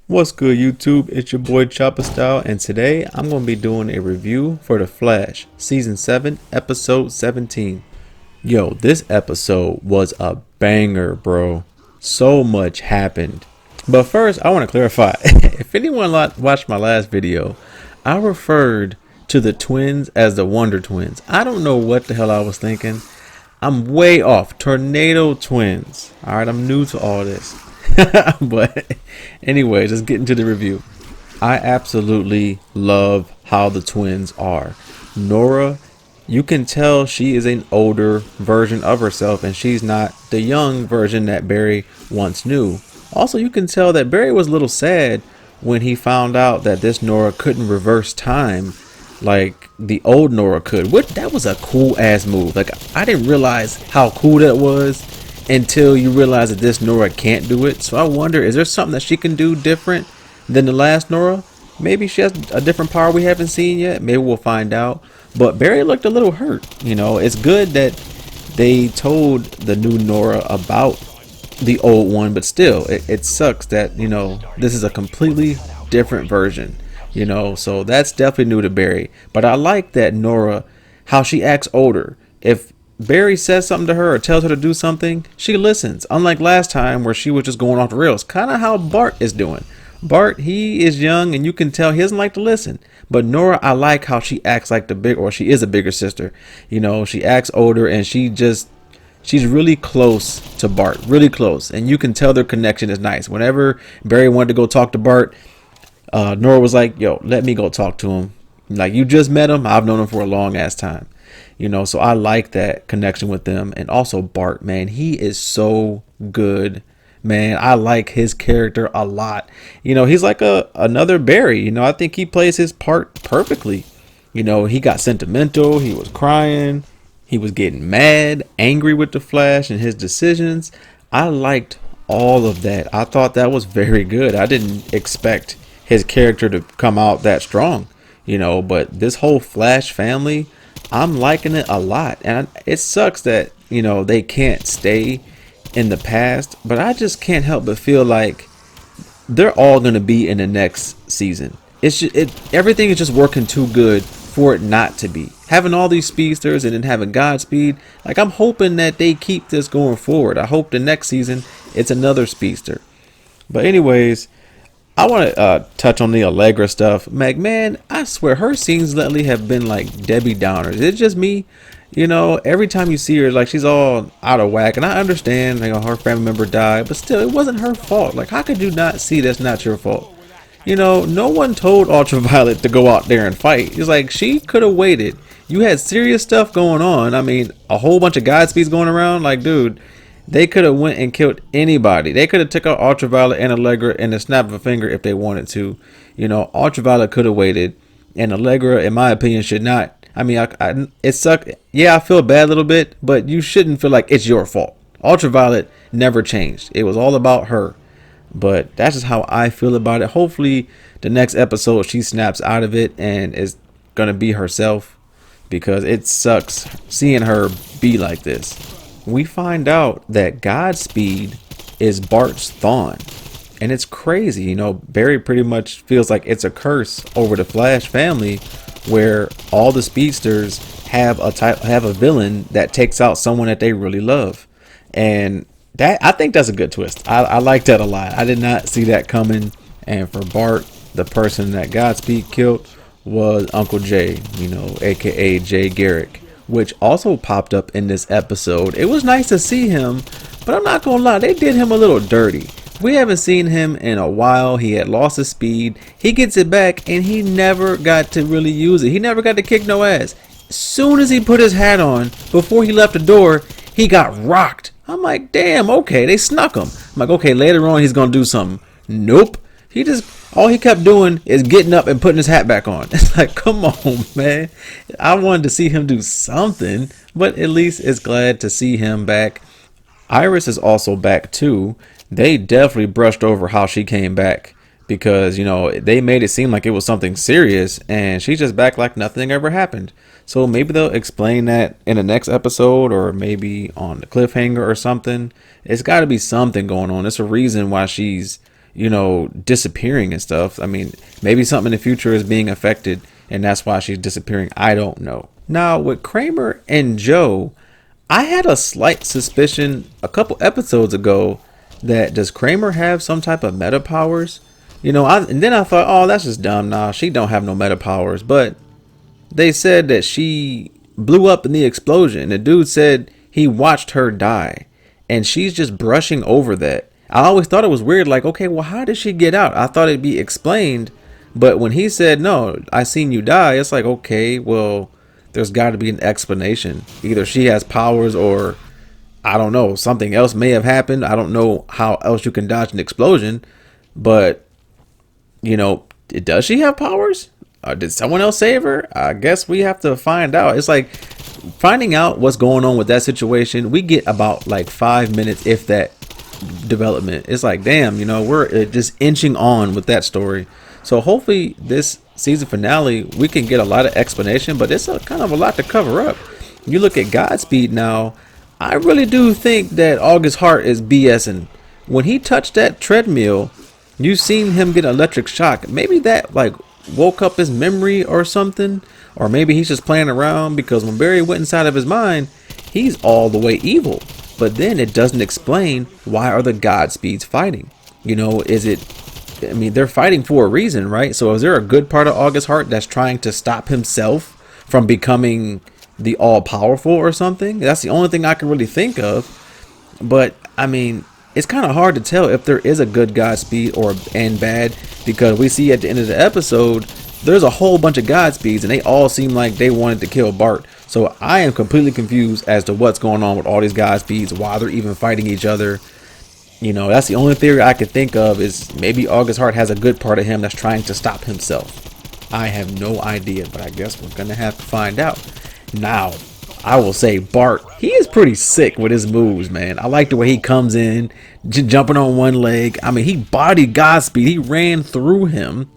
What's good, YouTube? It's your boy Chopper Style, and today I'm going to be doing a review for The Flash, Season 7, Episode 17. Yo, this episode was a banger, bro. So much happened. But first, I want to clarify. If anyone watched my last video, I referred to the twins as the Wonder Twins. I don't know what the hell I was thinking. I'm way off. Tornado Twins. Alright, I'm new to all this. But anyways, let's get into the review. I absolutely love how the twins are. Nora, you can tell she is an older version of herself and she's not the young version that Barry once knew. Also, you can tell that Barry was a little sad when he found out that this Nora couldn't reverse time like the old Nora could. That was a cool ass move. Like, I didn't realize how cool that was until you realize that this Nora can't do it. So I wonder, is there something that she can do different than the last Nora? Maybe she has a different power we haven't seen yet. Maybe we'll find out. But Barry looked a little hurt. You know, it's good that they told the new Nora about the old one, but still, it sucks that, you know, this is a completely different version. You know, so that's definitely new to Barry. But I like that Nora, how she acts older. If Barry says something to her or tells her to do something, she listens. Unlike last time where she was just going off the rails. Kind of how Bart is doing. Bart, he is young and you can tell he doesn't like to listen. But Nora, I like how she acts like she is a bigger sister. You know, she acts older and she's really close to Bart. Really close. And you can tell their connection is nice. Whenever Barry wanted to go talk to Bart, Nora was like, yo, let me go talk to him. Like, you just met him. I've known him for a long ass time. You know, so I like that connection with them. And also Bart, man, he is so good, man. I like his character a lot. You know, he's like another Barry. You know, I think he plays his part perfectly. You know, he got sentimental. He was crying. He was getting mad, angry with the Flash and his decisions. I liked all of that. I thought that was very good. I didn't expect his character to come out that strong, you know, but this whole Flash family, I'm liking it a lot. And it sucks that, you know, they can't stay in the past, but I just can't help but feel like they're all going to be in the next season. It's just, everything is just working too good for it not to be. Having all these speedsters and then having Godspeed, like, I'm hoping that they keep this going forward. I hope the next season it's another speedster. But anyways, I want to touch on the Allegra stuff. Meg, man, I swear her scenes lately have been like Debbie Downers. It's just me. You know, every time you see her, like, she's all out of whack. And I understand, you know, her family member died, but still, it wasn't her fault. Like, how could you not see that's not your fault? You know, no one told Ultraviolet to go out there and fight. It's like, she could have waited. You had serious stuff going on. I mean, a whole bunch of Godspeeds going around. Like, dude, they could have went and killed anybody. They could have took out Ultraviolet and Allegra in a snap of a finger if they wanted to. You know, Ultraviolet could have waited, and Allegra, in my opinion, should not. I mean, it sucked. Yeah, I feel bad a little bit, but you shouldn't feel like it's your fault. Ultraviolet never changed. It was all about her. But that's just how I feel about it. Hopefully, the next episode she snaps out of it and is gonna be herself, because it sucks seeing her be like this. We find out that Godspeed is Bart's Thawne. And it's crazy, you know, Barry pretty much feels like it's a curse over the Flash family where all the speedsters have a villain that takes out someone that they really love. And that, I think that's a good twist. I like that a lot. I did not see that coming. And for Bart, the person that Godspeed killed was Uncle Jay, you know, aka Jay Garrick, which also popped up in this episode. It was nice to see him, but I'm not gonna lie, they did him a little dirty. We haven't seen him in a while. He had lost his speed. He gets it back, and he never got to really use it. He never got to kick no ass. As soon as he put his hat on, before he left the door, he got rocked. I'm like, damn, okay, they snuck him. I'm like, okay, later on he's gonna do something. Nope. All he kept doing is getting up and putting his hat back on. It's like, come on, man. I wanted to see him do something, but at least it's glad to see him back. Iris is also back too. They definitely brushed over how she came back, because, you know, they made it seem like it was something serious, and she's just back like nothing ever happened. So maybe they'll explain that in the next episode, or maybe on the cliffhanger or something. It's got to be something going on. It's a reason why she's, disappearing and stuff. I mean, maybe something in the future is being affected and that's why she's disappearing. I don't know. Now, with Kramer and Joe, I had a slight suspicion a couple episodes ago that does Kramer have some type of meta powers? And then I thought, oh, that's just dumb. Nah, she don't have no meta powers. But they said that she blew up in the explosion. The dude said he watched her die. And she's just brushing over that. I always thought it was weird. Like, okay, well, how did she get out? I thought it'd be explained. But when he said, no, I seen you die, it's like, okay, well, there's got to be an explanation. Either she has powers or, I don't know, something else may have happened. I don't know how else you can dodge an explosion. But, does she have powers? Did someone else save her? I guess we have to find out. It's like finding out what's going on with that situation. We get about like 5 minutes, if that, development. It's like, damn, we're just inching on with that story. So hopefully this season finale, we can get a lot of explanation, but it's kind of a lot to cover up. You look at Godspeed now, I really do think that August Hart is BSing. When he touched that treadmill, you seen him get electric shock. Maybe that like woke up his memory or something, or maybe he's just playing around, because when Barry went inside of his mind, he's all the way evil. But then it doesn't explain why are the Godspeeds fighting. They're fighting for a reason, right? So is there a good part of August Hart that's trying to stop himself from becoming the all-powerful or something? That's the only thing I can really think of. But I mean, it's kind of hard to tell if there is a good Godspeed and bad, because we see at the end of the episode there's a whole bunch of Godspeeds and they all seem like they wanted to kill Bart. So I am completely confused as to what's going on with all these Godspeeds, why they're even fighting each other. That's the only theory I could think of, is maybe August Hart has a good part of him that's trying to stop himself. I have no idea, but I guess we're going to have to find out. Now, I will say Bart, he is pretty sick with his moves, man. I like the way he comes in, jumping on one leg. I mean, he bodied Godspeed. He ran through him.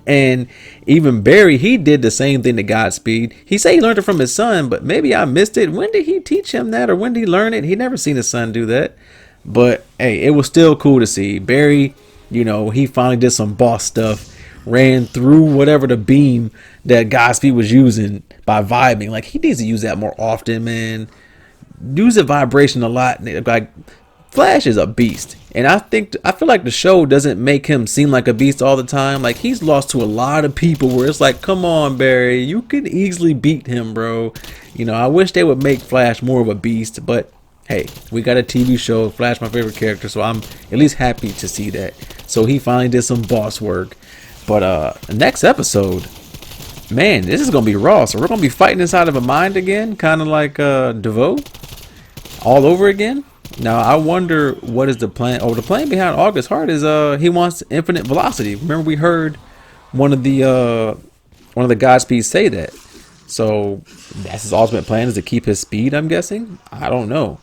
And even Barry, he did the same thing to Godspeed. He said he learned it from his son, but maybe I missed it. When did he teach him that, or when did he learn it? He never seen his son do that. But hey, it was still cool to see Barry. He finally did some boss stuff, ran through whatever the beam that Godspeed was using by vibing. Like, he needs to use that more often, man. Use the vibration a lot. Like, Flash is a beast, and I feel like the show doesn't make him seem like a beast all the time. Like, he's lost to a lot of people where it's like, come on, Barry, you can easily beat him, bro. I wish they would make Flash more of a beast, but hey, we got a TV show. Flash, my favorite character, so I'm at least happy to see that. So he finally did some boss work. But next episode, man, this is gonna be raw. So we're gonna be fighting inside of a mind again, kind of like DeVoe, all over again. Now I wonder what is the plan. Oh, the plan behind August Hart is he wants infinite velocity. Remember, we heard one of the Godspeeds say that. So that's his ultimate plan, is to keep his speed, I'm guessing. I don't know.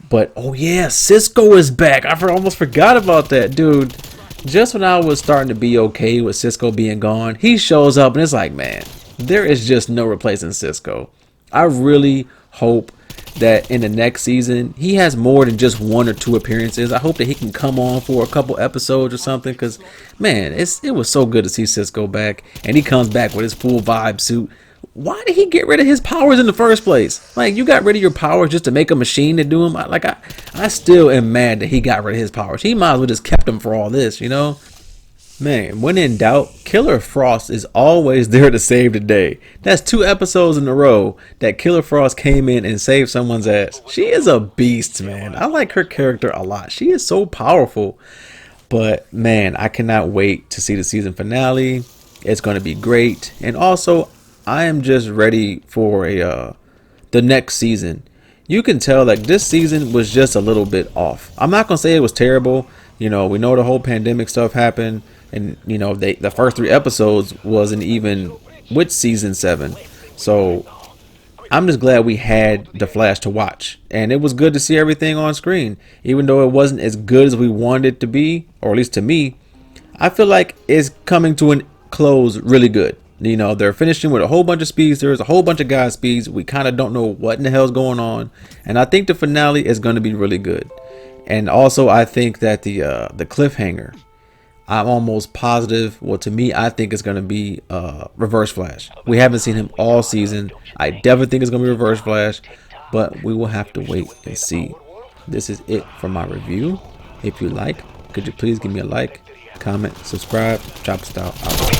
But oh yeah, Cisco is back. I almost forgot about that, dude. Just when I was starting to be okay with Cisco being gone, he shows up and it's like, man, there is just no replacing Cisco. I really hope that in the next season he has more than just 1 or 2 appearances. I hope that he can come on for a couple episodes or something, because man, it was so good to see Cisco back, and he comes back with his full vibe suit. Why did he get rid of his powers in the first place? Like, you got rid of your powers just to make a machine to do them? I still am mad that he got rid of his powers. He might as well just kept them for all this, Man, when in doubt, Killer Frost is always there to save the day. That's 2 episodes in a row that Killer Frost came in and saved someone's ass. She is a beast, man. I like her character a lot. She is so powerful. But man, I cannot wait to see the season finale. It's going to be great. And also, I am just ready for the next season. You can tell like this season was just a little bit off. I'm not going to say it was terrible. We know the whole pandemic stuff happened. And, the first 3 episodes wasn't even with season 7. So I'm just glad we had The Flash to watch. And it was good to see everything on screen. Even though it wasn't as good as we wanted it to be, or at least to me, I feel like it's coming to a close really good. They're finishing with a whole bunch of speedsters, a whole bunch of Godspeeds. We kind of don't know what in the hell's going on. And I think the finale is going to be really good. And also, I think that the cliffhanger I'm almost positive. Well, to me, I think it's going to be Reverse Flash. We haven't seen him all season. I definitely think it's going to be Reverse Flash, but we will have to wait and see. This is it for my review. If you like, could you please give me a like, comment, subscribe. Chopper Style out.